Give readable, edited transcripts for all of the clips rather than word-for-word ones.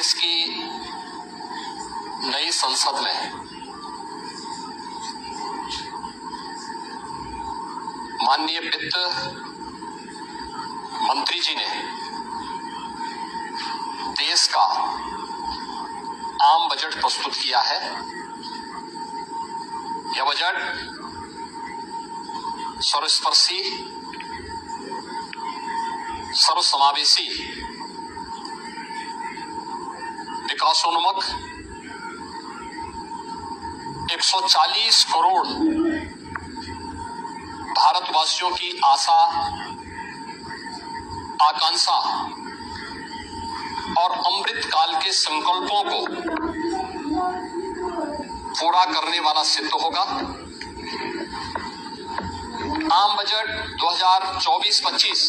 देश की नई संसद में माननीय वित्त मंत्री जी ने देश का आम बजट प्रस्तुत किया है। यह बजट सर्वस्पर्शी, सर्वसमावेशी, विकासोन्मुख 140 करोड़ भारतवासियों की आशा, आकांक्षा और अमृत काल के संकल्पों को पूरा करने वाला सिद्ध होगा। आम बजट 2024-25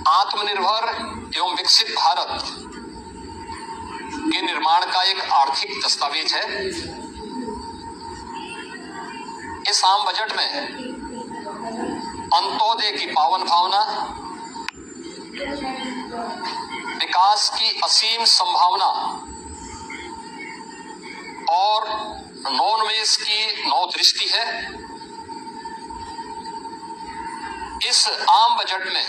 आत्मनिर्भर एवं विकसित भारत के निर्माण का एक आर्थिक दस्तावेज है। इस आम बजट में अंत्योदय की पावन भावना, विकास की असीम संभावना और नवोन्मेष की नवदृष्टि है। इस आम बजट में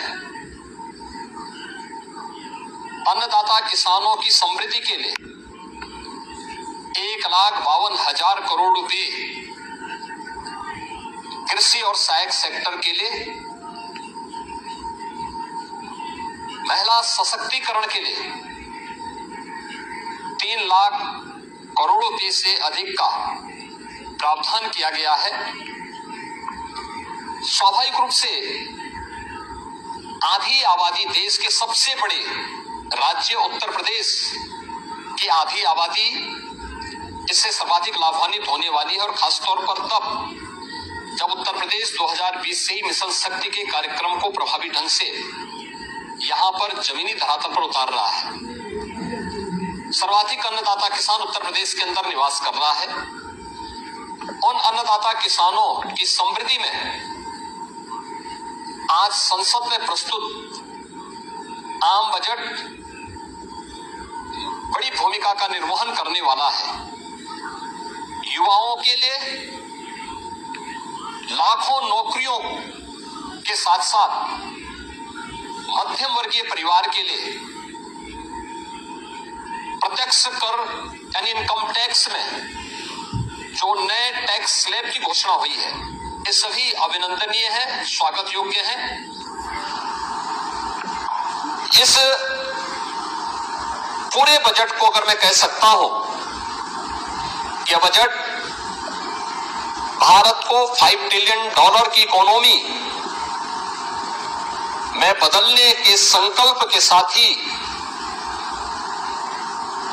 अन्नदाता किसानों की समृद्धि के लिए 1,52,000 करोड़ रुपए, कृषि और सहायक सेक्टर के लिए, महिला सशक्तिकरण के लिए 3 लाख करोड़ रुपए से अधिक का प्रावधान किया गया है। स्वाभाविक रूप से आधी आबादी, देश के सबसे बड़े राज्य उत्तर प्रदेश की आधी आबादी इससे सर्वाधिक लाभान्वित होने वाली है, और खासतौर पर तब जब उत्तर प्रदेश 2020 से ही मिशन शक्ति के कार्यक्रम को प्रभावी ढंग से यहां पर जमीनी धरातल पर उतार रहा है। सर्वाधिक अन्नदाता किसान उत्तर प्रदेश के अंदर निवास कर रहा है। उन अन्नदाता किसानों की समृद्धि में आज संसद में प्रस्तुत आम बजट बड़ी भूमिका का निर्वहन करने वाला है। युवाओं के लिए लाखों नौकरियों के साथ साथ मध्यम वर्गीय परिवार के लिए प्रत्यक्ष कर यानी इनकम टैक्स में जो नए टैक्स स्लैब की घोषणा हुई है, ये सभी अभिनंदनीय है, स्वागत योग्य है। इस पूरे बजट को अगर मैं कह सकता हूं, यह बजट भारत को $5 ट्रिलियन की इकोनॉमी में बदलने के संकल्प के साथ ही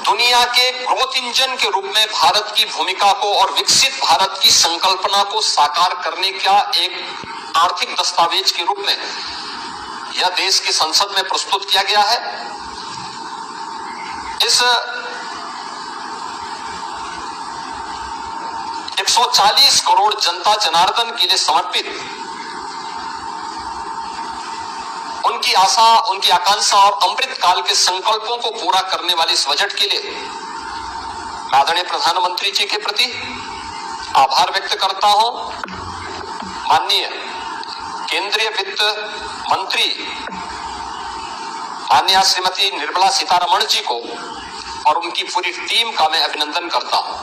दुनिया के ग्रोथ इंजन के रूप में भारत की भूमिका को और विकसित भारत की संकल्पना को साकार करने का एक आर्थिक दस्तावेज के रूप में यह देश की संसद में प्रस्तुत किया गया है। इस 140 करोड़ जनता जनार्दन के लिए समर्पित, उनकी आशा, उनकी आकांक्षा और अमृत काल के संकल्पों को पूरा करने वाले इस बजट के लिए मैं आदरणीय प्रधानमंत्री जी के प्रति आभार व्यक्त करता हूं। माननीय केंद्रीय वित्त मंत्री माननीय श्रीमती निर्मला सीतारमण जी को और उनकी पूरी टीम का मैं अभिनंदन करता हूं।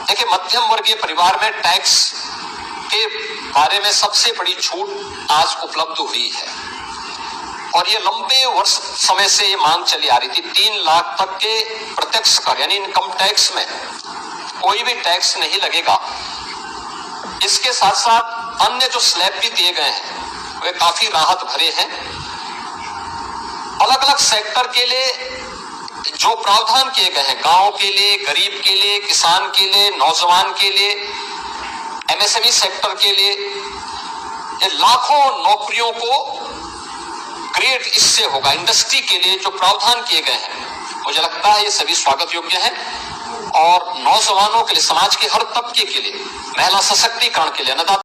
देखिए, मध्यम वर्गीय परिवार में टैक्स के बारे में सबसे बड़ी छूट आज उपलब्ध हुई है, और ये लंबे वर्ष समय से ये मांग चली आ रही थी। 3 लाख तक के प्रत्यक्ष कर यानी इनकम टैक्स में कोई भी टैक्स नहीं लगेगा। इसके साथ साथ अन्य जो स्लैब भी दिए गए हैं वे काफी राहत भरे हैं। अलग अलग सेक्टर के लिए जो प्रावधान किए गए हैं, गांव के लिए, गरीब के लिए, किसान के लिए, नौजवान के लिए, एमएसएमई सेक्टर के लिए, ये लाखों नौकरियों को क्रिएट इससे होगा। इंडस्ट्री के लिए जो प्रावधान किए गए हैं, मुझे लगता है ये सभी स्वागत योग्य है, और नौजवानों के लिए, समाज के हर तबके के लिए, महिला सशक्तिकरण के लिए, अन्नदाता